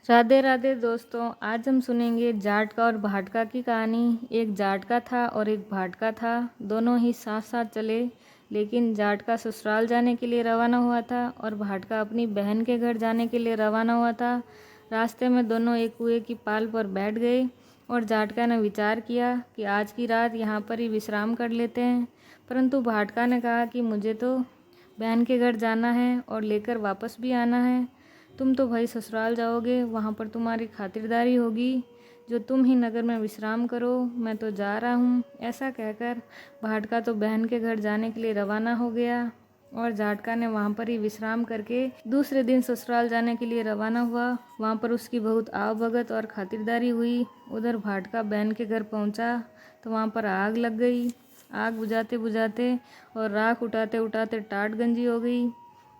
राधे राधे दोस्तों, आज हम सुनेंगे जाटका और भाटका की कहानी। एक जाटका था और एक भाटका था। दोनों ही साथ साथ चले, लेकिन जाटका ससुराल जाने के लिए रवाना हुआ था और भाटका अपनी बहन के घर जाने के लिए रवाना हुआ था। रास्ते में दोनों एक कुएं की पाल पर बैठ गए और जाटका ने विचार किया कि आज की रात यहाँ पर ही विश्राम कर लेते हैं। परंतु भाटका ने कहा कि मुझे तो बहन के घर जाना है और लेकर वापस भी आना है। तुम तो भाई ससुराल जाओगे, वहाँ पर तुम्हारी खातिरदारी होगी। जो तुम ही नगर में विश्राम करो, मैं तो जा रहा हूँ। ऐसा कहकर भाटका तो बहन के घर जाने के लिए रवाना हो गया और जाटका ने वहाँ पर ही विश्राम करके दूसरे दिन ससुराल जाने के लिए रवाना हुआ। वहाँ पर उसकी बहुत आवभगत और खातिरदारी हुई। उधर भाटका बहन के घर पहुँचा तो वहाँ पर आग लग गई। आग बुझाते बुझाते और राख उठाते उठाते टाट गंजी हो गई।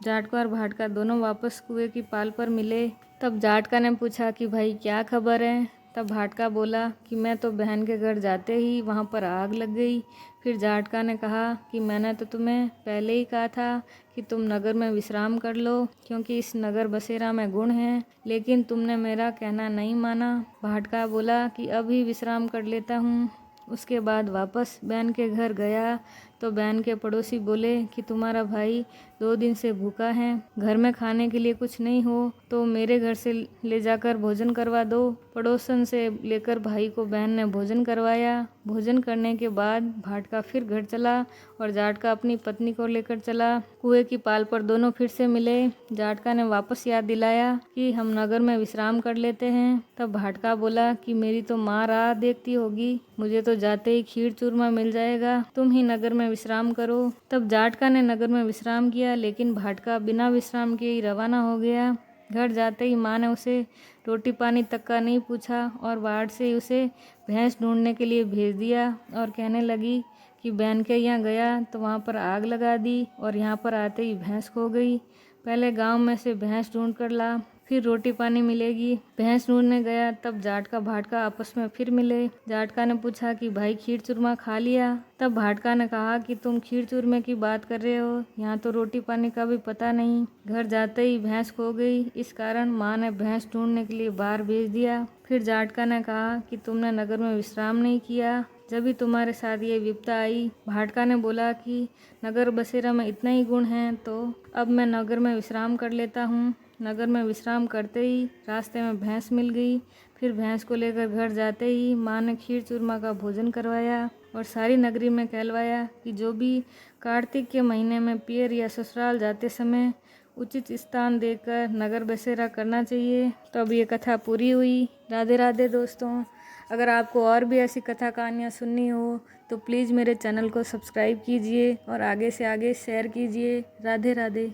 जाटका और भाटका दोनों वापस कुएं की पाल पर मिले। तब जाटका ने पूछा कि भाई क्या खबर है। तब भाटका बोला कि मैं तो बहन के घर जाते ही वहाँ पर आग लग गई। फिर जाटका ने कहा कि मैंने तो तुम्हें पहले ही कहा था कि तुम नगर में विश्राम कर लो, क्योंकि इस नगर बसेरा में गुण है, लेकिन तुमने मेरा कहना नहीं माना। भाटका बोला कि अभी विश्राम कर लेता हूँ। उसके बाद वापस बहन के घर गया तो बहन के पड़ोसी बोले कि तुम्हारा भाई 2 दिन से भूखा है, घर में खाने के लिए कुछ नहीं हो तो मेरे घर से ले जाकर भोजन करवा दो। पड़ोसन से लेकर भाई को बहन ने भोजन करवाया। भोजन करने के बाद भाटका फिर घर चला और जाटका अपनी पत्नी को लेकर चला। कुएं की पाल पर दोनों फिर से मिले। जाटका ने वापस याद दिलाया कि हम नगर में विश्राम कर लेते हैं। तब भाटका बोला कि मेरी तो माँ राह देखती होगी, मुझे तो जाते ही खीर चूरमा मिल जाएगा, तुम ही नगर में विश्राम करो। तब जाटका ने नगर में विश्राम किया, लेकिन भाटका बिना विश्राम किए ही रवाना हो गया। घर जाते ही माँ ने उसे रोटी पानी तक का नहीं पूछा और बाहर से ही उसे भैंस ढूंढने के लिए भेज दिया और कहने लगी कि बहन के यहाँ गया तो वहाँ पर आग लगा दी और यहाँ पर आते ही भैंस खो गई। पहले गांव में से भैंस ढूंढ कर ला, फिर रोटी पानी मिलेगी। भैंस ढूंढने गया तब जाटका भाटका आपस में फिर मिले। जाटका ने पूछा कि भाई खीर चूरमा खा लिया। तब भाटका ने कहा कि तुम खीर चूरमे की बात कर रहे हो, यहाँ तो रोटी पानी का भी पता नहीं। घर जाते ही भैंस खो गई, इस कारण माँ ने भैंस ढूंढने के लिए बाहर भेज दिया। फिर जाटका ने कहा कि तुमने नगर में विश्राम नहीं किया, जब भी तुम्हारे साथ ये विपदा आई। भाटका ने बोला कि नगर बसेरा में इतना ही गुण है तो अब मैं नगर में विश्राम कर लेता हूँ। नगर में विश्राम करते ही रास्ते में भैंस मिल गई। फिर भैंस को लेकर घर जाते ही माँ ने खीर चूरमा का भोजन करवाया और सारी नगरी में कहलवाया कि जो भी कार्तिक के महीने में पियर या ससुराल जाते समय उचित स्थान देकर नगर बसेरा करना चाहिए। तो अब ये कथा पूरी हुई। राधे राधे दोस्तों, अगर आपको और भी ऐसी कथा कहानियाँ सुननी हो तो प्लीज़ मेरे चैनल को सब्सक्राइब कीजिए और आगे से आगे शेयर कीजिए। राधे राधे।